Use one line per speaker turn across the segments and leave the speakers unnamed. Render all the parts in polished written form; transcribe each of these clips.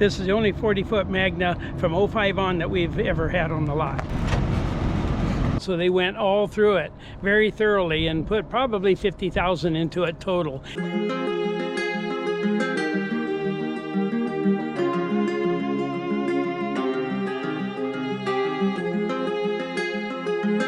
This is the only 40-foot Magna from 05 on that we've ever had on the lot. So they went all through it very thoroughly and put probably 50,000 into it total.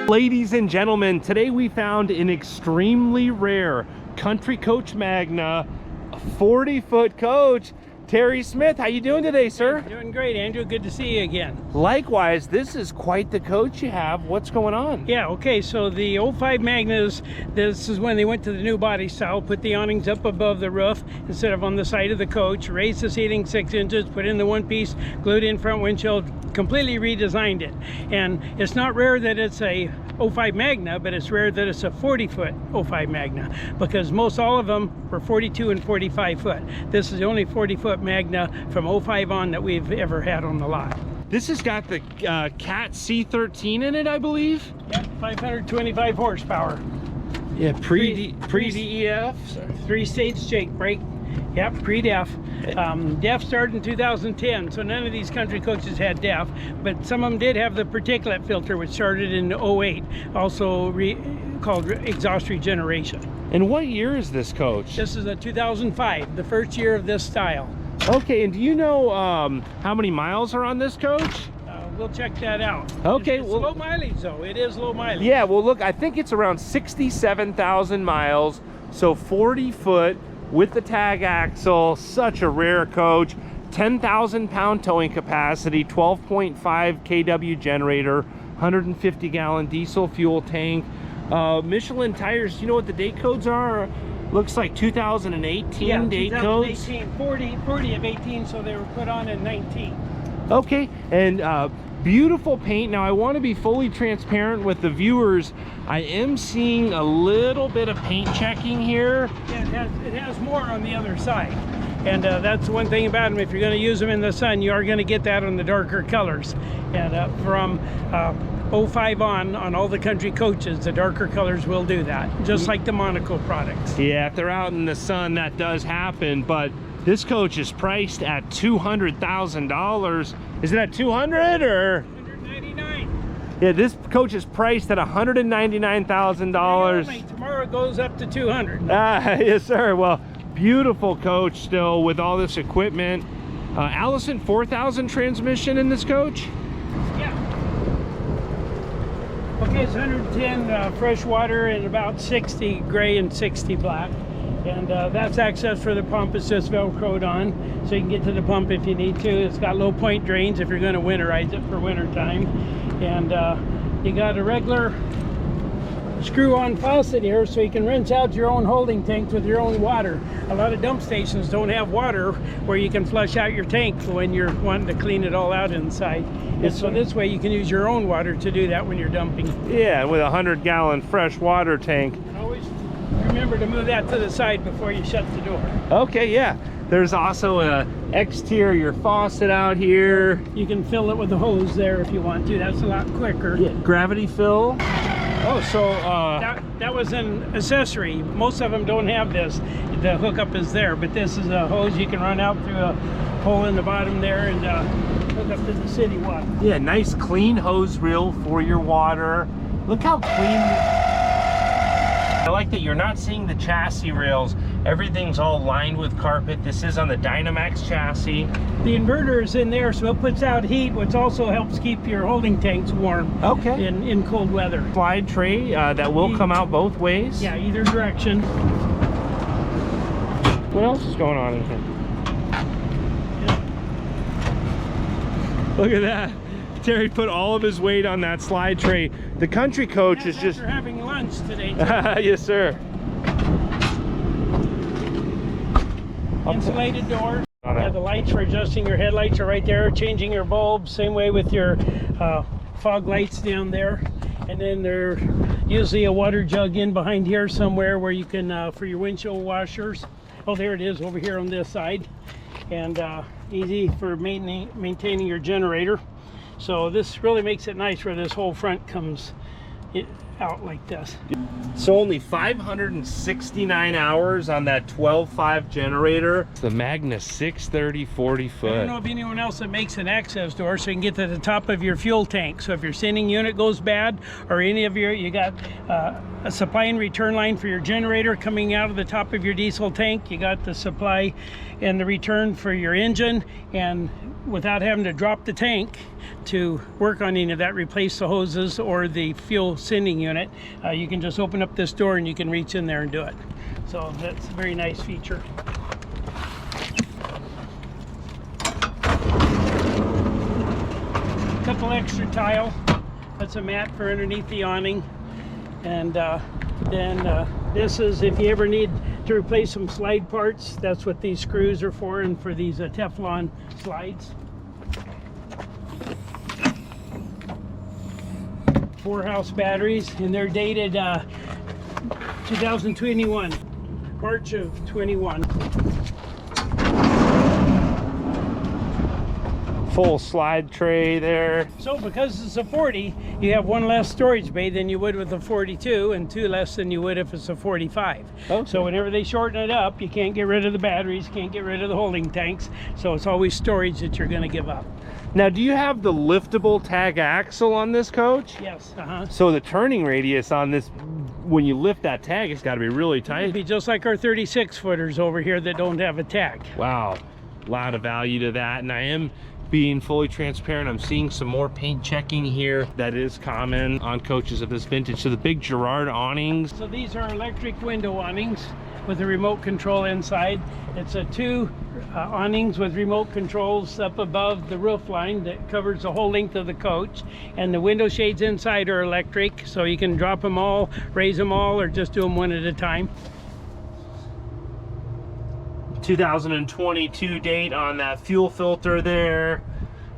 Ladies and gentlemen, today we found an extremely rare Country Coach Magna, a 40-foot coach. Terry Smith, how you doing today, sir?
Doing great, Andrew. Good to see you again.
Likewise, this is quite the coach you have. What's going on?
Yeah, okay, so the 05 Magnas, this is when they went to the new body style, put the awnings up above the roof instead of on the side of the coach, raised the seating 6 inches, put in the one piece, glued in front windshield, completely redesigned it. And it's not rare that it's a 05 Magna, but it's rare that it's a 40-foot 05 Magna, because most all of them were 42 and 45 foot. This is the only 40-foot Magna from 05 on that we've ever had on the lot.
This has got the Cat C13 in it, I believe.
Yep, 525 horsepower.
Yeah, pre-DEF.
3-stage Jake brake. Yep, pre-DEF. DEF started in 2010, so none of these country coaches had DEF, but some of them did have the particulate filter, which started in 08, also called exhaust regeneration.
And what year is this coach?
This is a 2005, the first year of this style.
Okay, and do you know how many miles are on this coach?
We'll check that out.
Okay,
it's low mileage though. It is low mileage.
Yeah, well look, I think it's around 67,000 miles, so 40 foot with the tag axle. Such a rare coach. 10,000 pound towing capacity, 12.5 kW generator, 150 gallon diesel fuel tank. Michelin tires, you know what the date codes are? Looks like 2018
yeah,
date
2018,
codes.
40 of 18, so they were put on in 19.
Okay, and beautiful paint. Now I want to be fully transparent with the viewers. I am seeing a little bit of paint checking here.
Yeah, it has more on the other side. And that's one thing about them. If you're going to use them in the sun, you are going to get that on the darker colors. And from 05 on all the country coaches, the darker colors will do that, just like the Monaco products.
Yeah, if they're out in the sun, that does happen. But this coach is priced at $200,000. Is it at 200 or?
199.
Yeah, this coach is priced at $199,000.
Tomorrow it goes up to 200.
Yes, sir. Well, beautiful coach still with all this equipment. Allison 4000 transmission in this coach?
Yeah. Okay, it's 110 fresh water and about 60 gray and 60 black. And that's access for the pump. It's just Velcroed on, so you can get to the pump if you need to. It's got low point drains if you're going to winterize it for winter time. And you got a regular screw-on faucet here, so you can rinse out your own holding tanks with your own water. A lot of dump stations don't have water where you can flush out your tank when you're wanting to clean it all out inside. And so this way you can use your own water to do that when you're dumping.
Yeah, with a 100-gallon fresh water tank.
Always remember to move that to the side before you shut the door.
Okay, yeah. There's also an exterior faucet out here.
You can fill it with a hose there if you want to. That's a lot quicker.
Yeah, gravity fill. Oh, so
that was an accessory. Most of them don't have this. The hookup is there, but this is a hose you can run out through a hole in the bottom there and hook up to the city water.
Yeah, nice clean hose reel for your water. Look how clean. I like that you're not seeing the chassis rails. Everything's all lined with carpet. This is on the Dynamax chassis.
The inverter is in there, so it puts out heat, which also helps keep your holding tanks warm.
Okay.
In cold weather.
Slide tray that will come out both ways.
Yeah, either direction.
What else is going on in here?
Yeah.
Look at that. Terry put all of his weight on that slide tray. The country coach is just...
After having lunch today.
Yes, sir.
Insulated doors. Yeah, the lights for adjusting your headlights are right there. Changing your bulbs. Same way with your fog lights down there. And then there's usually a water jug in behind here somewhere where you can, for your windshield washers. Oh, there it is over here on this side. And easy for maintaining your generator. So this really makes it nice where this whole front comes out like this.
So only 569 hours on that 12.5 generator. The Magna 630 40 foot.
I don't know of anyone else that makes an access door so you can get to the top of your fuel tank. So if your sending unit goes bad, or any of you got a supply and return line for your generator coming out of the top of your diesel tank, you got the supply and the return for your engine, and without having to drop the tank to work on any of that, replace the hoses or the fuel sending unit, you can just open up this door and you can reach in there and do it. So that's a very nice feature. Couple extra tile. That's a mat for underneath the awning. And then this is if you ever need to replace some slide parts, that's what these screws are for, and for these Teflon slides. 4-house batteries, and they're dated 2021, March of 21.
Full slide tray there.
So because it's a 40, you have one less storage bay than you would with a 42, and 2 less than you would if it's a 45.
Okay.
So whenever they shorten it up, you can't get rid of the batteries, can't get rid of the holding tanks, so it's always storage that you're going to give up.
Now, do you have the liftable tag axle on this coach?
Yes.
So the turning radius on this, when you lift that tag, it's got to be really tight.
It'd be just like our 36 footers over here that don't have a tag.
Wow, a lot of value to that. And I am being fully transparent, I'm seeing some more paint checking here that is common on coaches of this vintage. So the big Girard awnings.
So these are electric window awnings with a remote control inside. It's a 2 awnings with remote controls up above the roof line that covers the whole length of the coach, and the window shades inside are electric, so you can drop them all, raise them all, or just do them one at a time.
2022 date on that fuel filter there,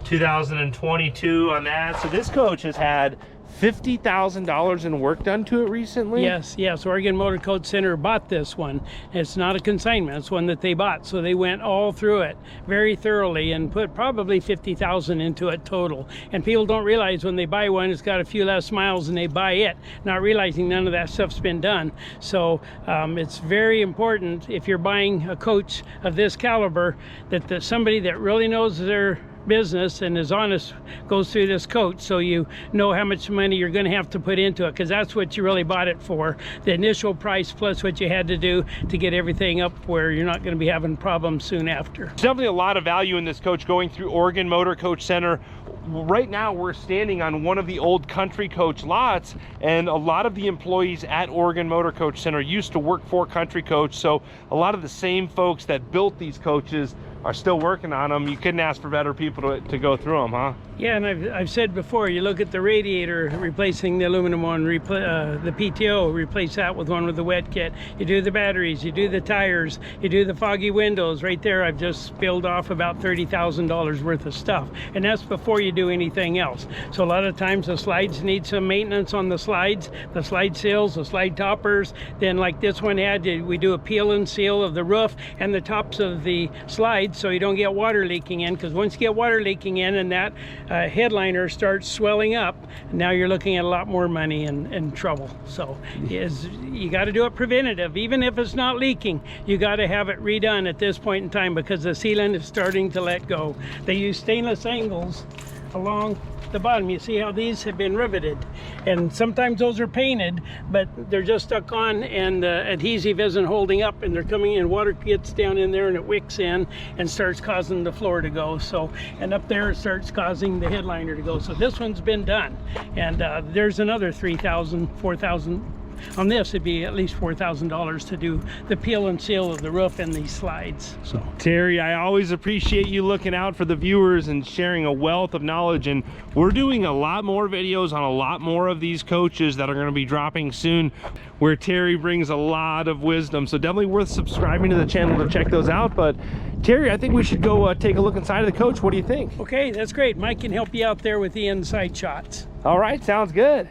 2022 on that. So this coach has had $50,000 in work done to it recently?
Yes. Oregon Motor Coach Center bought this one. It's not a consignment, it's one that they bought. So they went all through it very thoroughly and put probably $50,000 into it total. And people don't realize when they buy one, it's got a few less miles and they buy it, not realizing none of that stuff's been done. So it's very important if you're buying a coach of this caliber that somebody that really knows their business and is honest goes through this coach, so you know how much money you're going to have to put into it, because that's what you really bought it for, the initial price plus what you had to do to get everything up where you're not going to be having problems soon after.
There's definitely a lot of value in this coach going through Oregon Motor Coach Center. Right now we're standing on one of the old Country Coach lots, and a lot of the employees at Oregon Motor Coach Center used to work for Country Coach, so a lot of the same folks that built these coaches are still working on them. You couldn't ask for better people to go through them, huh?
Yeah, and I've said before, you look at the radiator, replacing the aluminum one, the PTO, replace that with one with the wet kit. You do the batteries, you do the tires, you do the foggy windows. Right there, I've just spilled off about $30,000 worth of stuff. And that's before you do anything else. So a lot of times the slides need some maintenance on the slides, the slide seals, the slide toppers. Then like this one had, we do a peel and seal of the roof and the tops of the slides so you don't get water leaking in, because once you get water leaking in and that headliner starts swelling up, now you're looking at a lot more money and trouble. So you got to do it preventative. Even if it's not leaking, you got to have it redone at this point in time, because the sealant is starting to let go. They use stainless angles along the bottom. You see how these have been riveted, and sometimes those are painted, but they're just stuck on and the adhesive isn't holding up, and they're coming in, water gets down in there and it wicks in and starts causing the floor to go. So, and up there it starts causing the headliner to go. So this one's been done, and there's another $3,000, $4,000 on this. It'd be at least $4,000 to do the peel and seal of the roof and these slides. So
Terry, I always appreciate you looking out for the viewers and sharing a wealth of knowledge, and we're doing a lot more videos on a lot more of these coaches that are going to be dropping soon, where Terry brings a lot of wisdom. So definitely worth subscribing to the channel to check those out. But Terry, I think we should go take a look inside of the coach. What do you think?
okay, that's great. Mike can help you out there with the inside shots.
All right, sounds good.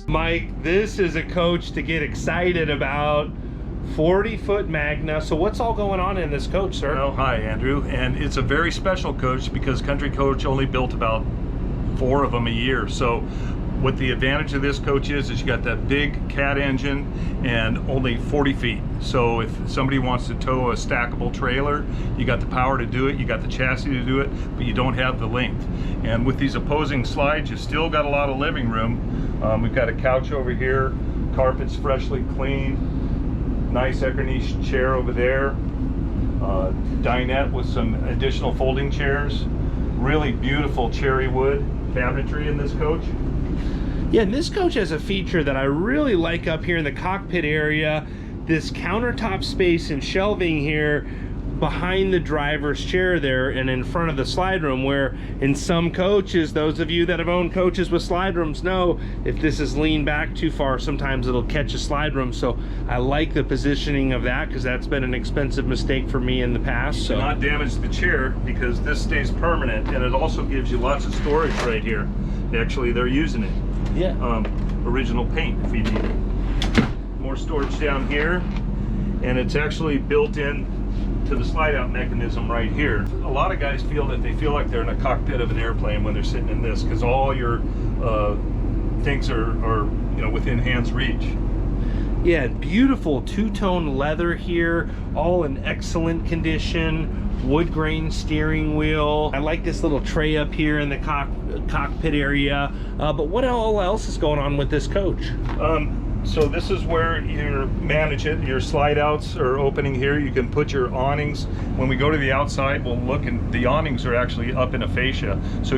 Mike, this is a coach to get excited about 40-foot Magna. So what's all going on in this coach, sir?
Well, hi, Andrew. And it's a very special coach because Country Coach only built about 4 of them a year. So what the advantage of this coach is you got that big cat engine and only 40 feet. So if somebody wants to tow a stackable trailer, you got the power to do it, you got the chassis to do it, but you don't have the length. And with these opposing slides, you still got a lot of living room. We've got a couch over here, carpet's freshly cleaned, nice Eckernish chair over there, dinette with some additional folding chairs, really beautiful cherry wood cabinetry in this coach.
Yeah, and this coach has a feature that I really like up here in the cockpit area, this countertop space and shelving here behind the driver's chair there and in front of the slide room, where in some coaches, those of you that have owned coaches with slide rooms know if this is leaned back too far, sometimes it'll catch a slide room. So I like the positioning of that because that's been an expensive mistake for me in the past. So
not damage the chair because this stays permanent, and it also gives you lots of storage right here. Actually, they're using it.
Yeah.
Original paint if you need it. More storage down here, and it's actually built in to the slide out mechanism right here. A lot of guys feel that they feel like they're in a cockpit of an airplane when they're sitting in this because all your things are within hand's reach.
Yeah, beautiful two-tone leather here, all in excellent condition. Wood grain steering wheel. I like this little tray up here in the cockpit area. But what all else is going on with this coach?
So this is where you manage it. Your slide outs are opening here. You can put your awnings. When we go to the outside, we'll look, and the awnings are actually up in a fascia. So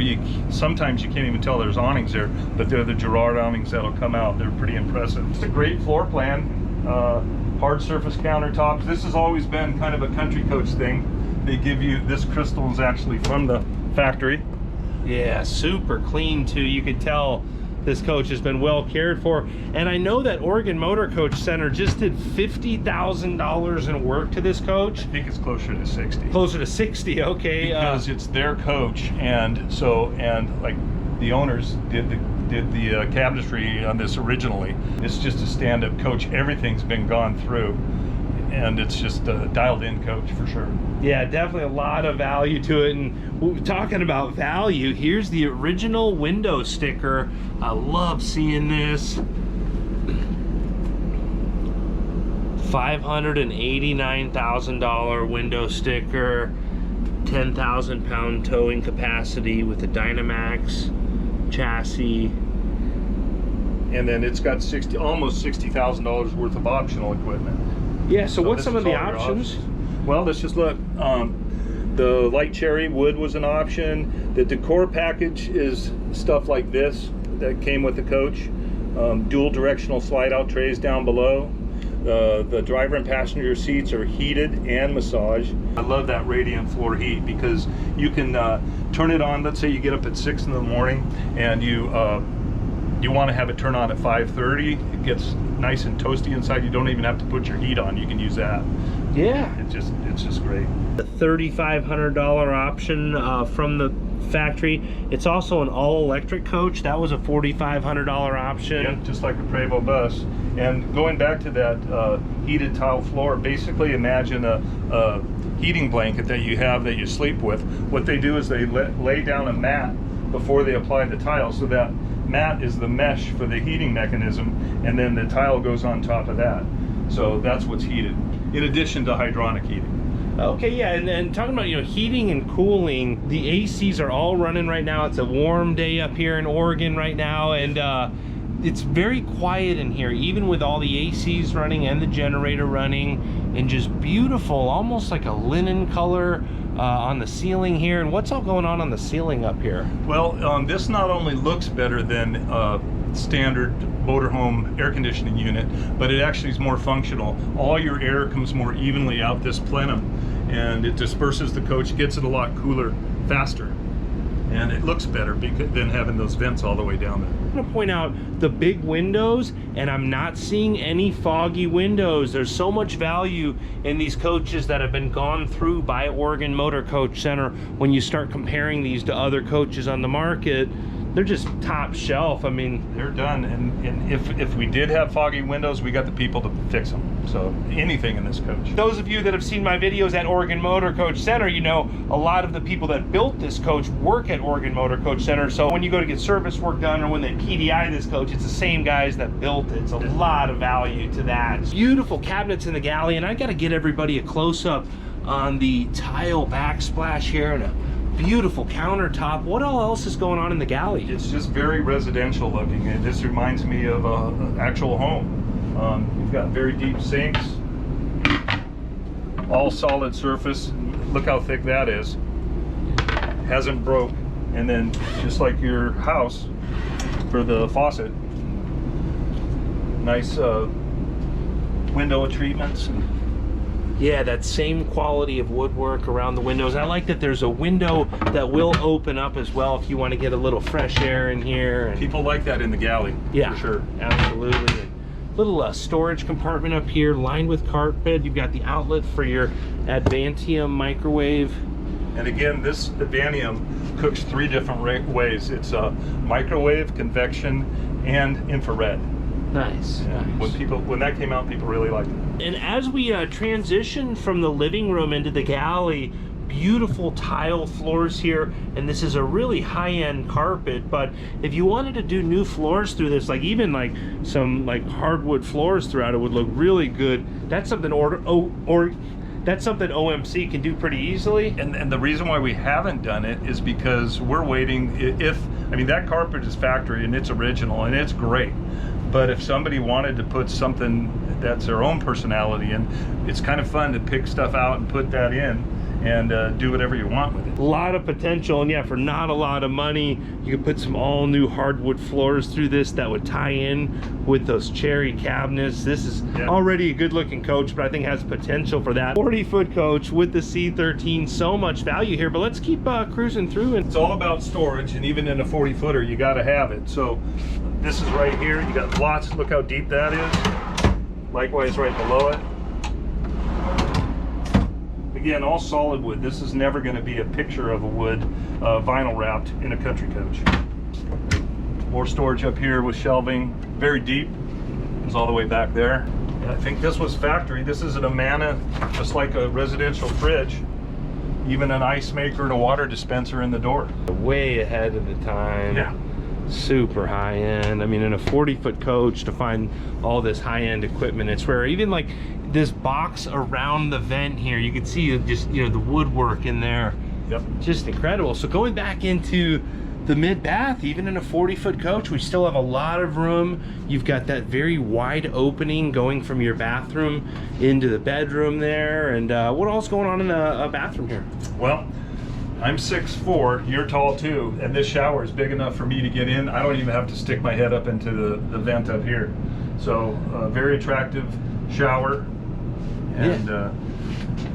sometimes you can't even tell there's awnings there, but they're the Girard awnings that'll come out. They're pretty impressive. It's a great floor plan. Hard surface countertops. This has always been kind of a Country Coach thing. They give you, this crystal is actually from the factory.
Yeah, super clean too. You could tell this coach has been well cared for. And I know that Oregon Motor Coach Center just did $50,000 in work to this coach.
I think it's closer to 60.
Closer to 60, okay.
Because it's their coach, and like the owners did the cabinetry on this originally. It's just a stand-up coach. Everything's been gone through, and it's just a dialed-in coach for sure.
Yeah, definitely a lot of value to it. And talking about value, here's the original window sticker. I love seeing this. $589,000 window sticker, 10,000 pound towing capacity with a Dynamax chassis.
And then it's got almost $60,000 worth of optional equipment.
Yeah, so what's some of the options?
Well, let's just look. The light cherry wood was an option. The decor package is stuff like this that came with the coach. Dual directional slide out trays down below. The driver and passenger seats are heated and massaged. I love that radiant floor heat because you can turn it on. Let's say you get up at 6 in the morning and you want to have it turn on at 5:30. It gets nice and toasty inside. You don't even have to put your heat on. You can use that.
Yeah,
it's just great.
The $3,500 option from the factory. It's also an all-electric coach. That was a $4,500 option.
Yep, just like a Prevost bus. And going back to that heated tile floor, basically imagine a heating blanket that you have that you sleep with. What they do is they lay down a mat before they apply the tile, so that mat is the mesh for the heating mechanism, and then the tile goes on top of that. So that's what's heated, in addition to hydronic heating.
Okay, yeah, and talking about, heating and cooling, the ACs are all running right now. It's a warm day up here in Oregon right now, and it's very quiet in here, even with all the ACs running and the generator running, and just beautiful, almost like a linen color on the ceiling here. And what's all going on the ceiling up here?
Well, this not only looks better than standard motorhome air conditioning unit, but it actually is more functional. All your air comes more evenly out this plenum, and it disperses the coach, gets it a lot cooler faster, and it looks better than having those vents all the way down there.
I'm gonna point out the big windows, and I'm not seeing any foggy windows. There's so much value in these coaches that have been gone through by Oregon Motor Coach Center. When you start comparing these to other coaches on the market, they're just top shelf. I mean,
they're done, and if we did have foggy windows, we got the people to fix them. So anything in this coach.
Those of you that have seen my videos at Oregon Motor Coach Center, you know a lot of the people that built this coach work at Oregon Motor Coach Center. So when you go to get service work done or when they PDI this coach, it's the same guys that built it. It's a lot of value to that. Beautiful cabinets in the galley, and I got to get everybody a close-up on the tile backsplash here and a beautiful countertop. What all else is going on in the galley?
It's just very residential looking. It just reminds me of an actual home. You've got very deep sinks, all solid surface. Look how thick that is. Hasn't broke. And then just like your house for the faucet, nice window treatments.
Yeah, that same quality of woodwork around the windows. I like that there's a window that will open up as well if you want to get a little fresh air in here. And
people like that in the galley,
yeah,
for sure.
Absolutely. And little storage compartment up here lined with carpet. You've got the outlet for your Advantium microwave.
And again, this Advantium cooks 3 different ways. It's microwave, convection, and infrared.
Nice,
yeah.
Nice.
When that came out, people really liked it.
And as we transition from the living room into the galley, beautiful tile floors here, and this is a really high-end carpet. But if you wanted to do new floors through this, like even like some like hardwood floors throughout, it would look really good. That's something that's something OMC can do pretty easily.
And the reason why we haven't done it is because we're waiting. I mean, that carpet is factory and it's original and it's great. But if somebody wanted to put something that's their own personality in, it's kind of fun to pick stuff out and put that in and do whatever you want with it.
A lot of potential, and yeah, for not a lot of money, you could put some all new hardwood floors through this that would tie in with those cherry cabinets. This is already a good looking coach, but I think has potential for that. 40-foot coach with the C13, so much value here, but let's keep cruising through. And
it's all about storage, and even in a 40-footer, you gotta have it. So this is right here, you got lots, look how deep that is. Likewise right below it. Again, all solid wood. This is never going to be a picture of a wood vinyl wrapped in a country coach. More storage up here with shelving, very deep. It's all the way back there. I think this was factory. This is a Magna, just like a residential fridge. Even an ice maker and a water dispenser in the door.
Way ahead of the time.
Yeah.
Super high end. I mean, in a 40-foot coach to find all this high-end equipment, it's rare. Even like this box around the vent here, you can see just, you know, the woodwork in there.
Yep.
Just incredible. So going back into the mid-bath, even in a 40-foot coach, we still have a lot of room. You've got that very wide opening going from your bathroom into the bedroom there. And what else going on in the bathroom here?
Well, I'm 6'4", you're tall too, and this shower is big enough for me to get in. I don't even have to stick my head up into the vent up here. So very attractive shower. And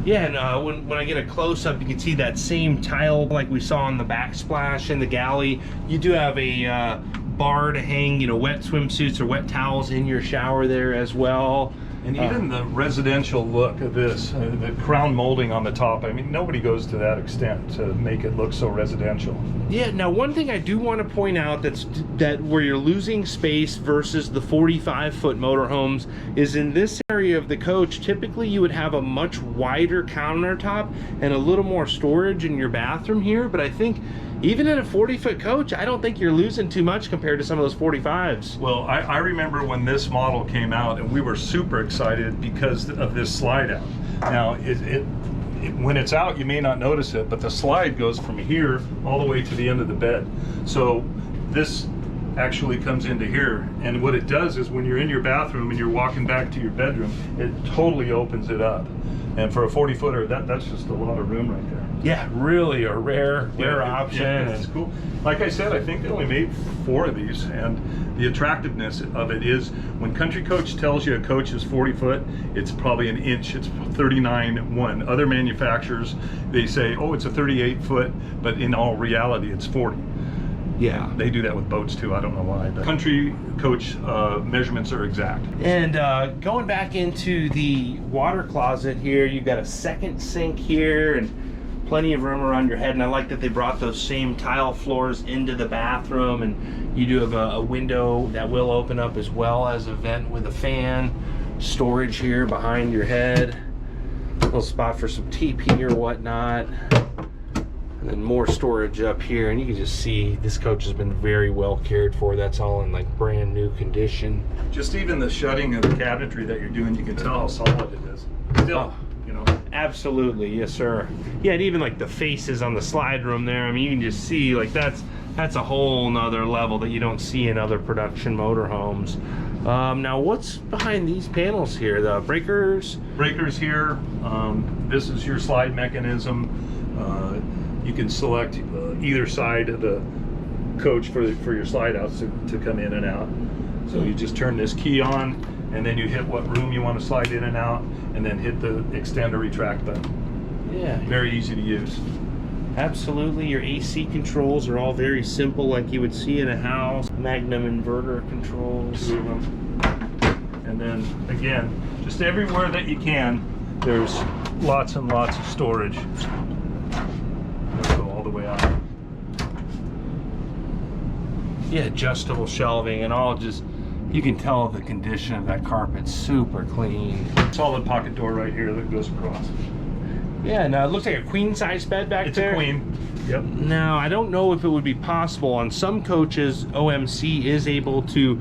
when I get a close-up, you can see that same tile like we saw in the backsplash in the galley. You do have a bar to hang, you know, wet swimsuits or wet towels in your shower there as well.
And even the residential look of this, the crown molding on the top, I mean, nobody goes to that extent to make it look so residential.
Yeah, now one thing I do want to point out that where you're losing space versus the 45-foot motorhomes is in this area of the coach, typically you would have a much wider countertop and a little more storage in your bathroom here, but I think even in a 40-foot coach, I don't think you're losing too much compared to some of those 45s.
Well, I remember when this model came out, and we were super excited because of this slide out. Now, when it's out, you may not notice it, but the slide goes from here all the way to the end of the bed. So this actually comes into here, and what it does is when you're in your bathroom and you're walking back to your bedroom, it totally opens it up. And for a 40-footer, that's just a lot of room right there.
Yeah, really a rare option.
Yeah, it's cool. Like I said, I think they only made 4 of these, and the attractiveness of it is when Country Coach tells you a coach is 40 foot, it's probably an inch. It's 39.1. Other manufacturers, they say, oh, it's a 38 foot, but in all reality, it's 40.
Yeah,
they do that with boats too. I don't know why. But Country Coach measurements are exact.
And going back into the water closet here, you've got a second sink here, and plenty of room around your head, and I like that they brought those same tile floors into the bathroom, and you do have a window that will open up as well as a vent with a fan. Storage here behind your head, little spot for some TP or whatnot, and then more storage up here. And you can just see this coach has been very well cared for. That's all in like brand new condition.
Just even the shutting of the cabinetry that you're doing, you can tell how solid it is. Still, you know.
Absolutely, yes sir. Yeah, and even like the faces on the slide room there, I mean, you can just see like that's a whole nother level that you don't see in other production motorhomes. Now what's behind these panels here? The breakers?
Breakers here. This is your slide mechanism. You can select either side of the coach for your slide outs to come in and out. So you just turn this key on, and then you hit what room you want to slide in and out, and then hit the extend or retract button.
Yeah.
Very easy to use.
Absolutely. Your AC controls are all very simple, like you would see in a house. Magnum inverter controls.
2 of them. And then again, just everywhere that you can, there's lots and lots of storage. Let's go all the way out.
Yeah, adjustable shelving and all. Just, you can tell the condition of that carpet's super clean.
Solid pocket door right here that goes across.
Yeah, and it looks like a queen size bed back there.
It's a queen. Yep.
Now, I don't know if it would be possible. On some coaches, OMC is able to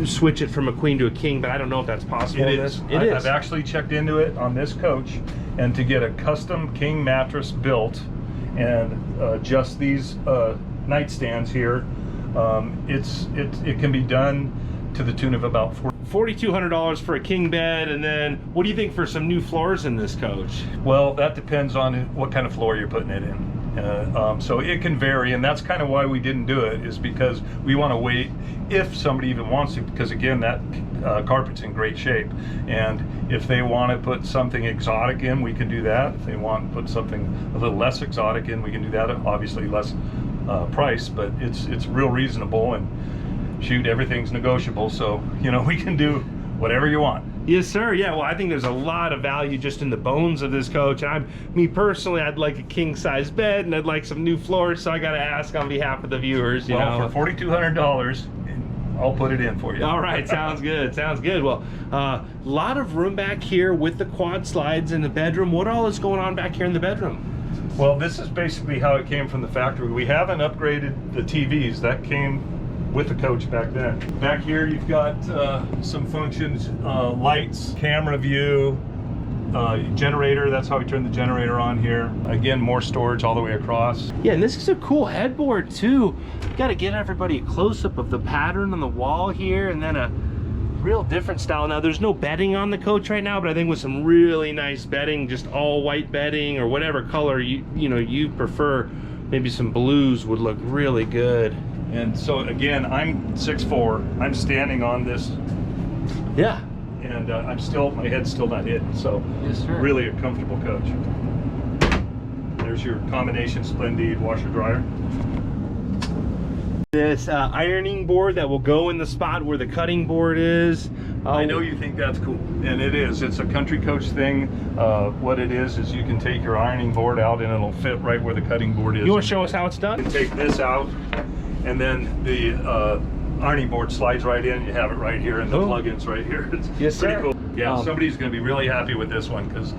switch it from a queen to a king, but I don't know if that's possible.
It is. I've actually checked into it on this coach, and to get a custom king mattress built and just these nightstands here, it can be done to the tune of about
$4,200 for a king bed. And then what do you think for some new floors in this coach?
Well, that depends on what kind of floor you're putting it in. So it can vary, and that's kind of why we didn't do it, is because we want to wait if somebody even wants to, because again, that carpet's in great shape, and if they want to put something exotic in, we can do that. If they want to put something a little less exotic in, we can do that. Obviously less price, but it's real reasonable, and shoot, everything's negotiable, so you know, we can do whatever you want.
Yes sir. Yeah, well, I think there's a lot of value just in the bones of this coach. Me personally, I'd like a king size bed, and I'd like some new floors, so I got to ask on behalf of the viewers, you know.
For $4,200, I'll put it in for you.
All right, sounds good, sounds good. Well, a lot of room back here with the quad slides in the bedroom. What all is going on back here in the bedroom?
Well, this is basically how it came from the factory. We haven't upgraded the TVs. That came with the coach back then. Back here you've got some functions, lights, camera view, generator. That's how we turn the generator on here. Again, more storage all the way across.
Yeah, and this is a cool headboard too. Got to get everybody a close-up of the pattern on the wall here, and then a real different style. Now, there's no bedding on the coach right now, but I think with some really nice bedding, just all white bedding or whatever color you prefer, maybe some blues would look really good.
And so again, I'm 6'4". I'm standing on this.
Yeah.
And my head's still not hidden. So
yes, sir.
Really a comfortable coach. There's your combination Splendide washer dryer.
This ironing board that will go in the spot where the cutting board is.
I know you think that's cool, and it is. It's a country coach thing. What it is you can take your ironing board out, and it'll fit right where the cutting board is.
You want to show us how it's done?
You can take this out, and then the ironing board slides right in. You have it right here, and the plug-in's right here. It's
yes,
pretty
sir.
cool. Yeah, somebody's going to be really happy with this one, because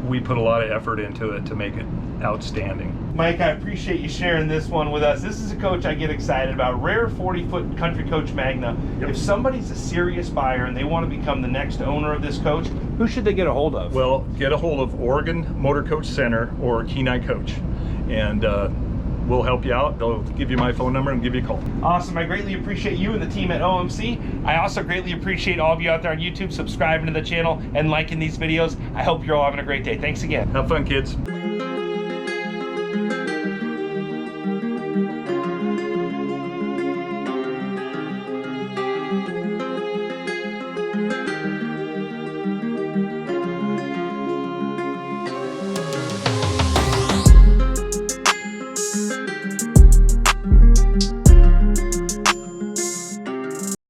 we put a lot of effort into it to make it outstanding.
Mike, I appreciate you sharing this one with us. This is a coach I get excited about. Rare 40-foot Country Coach Magna. Yep. If somebody's a serious buyer and they want to become the next owner of this coach, who should they get a hold of?
Well, get a hold of Oregon Motor Coach Center or Kenai Coach, and we'll help you out. They'll give you my phone number and give you a call.
Awesome. I greatly appreciate you and the team at OMC. I also greatly appreciate all of you out there on YouTube subscribing to the channel and liking these videos. I hope you're all having a great day. Thanks again.
Have fun, kids.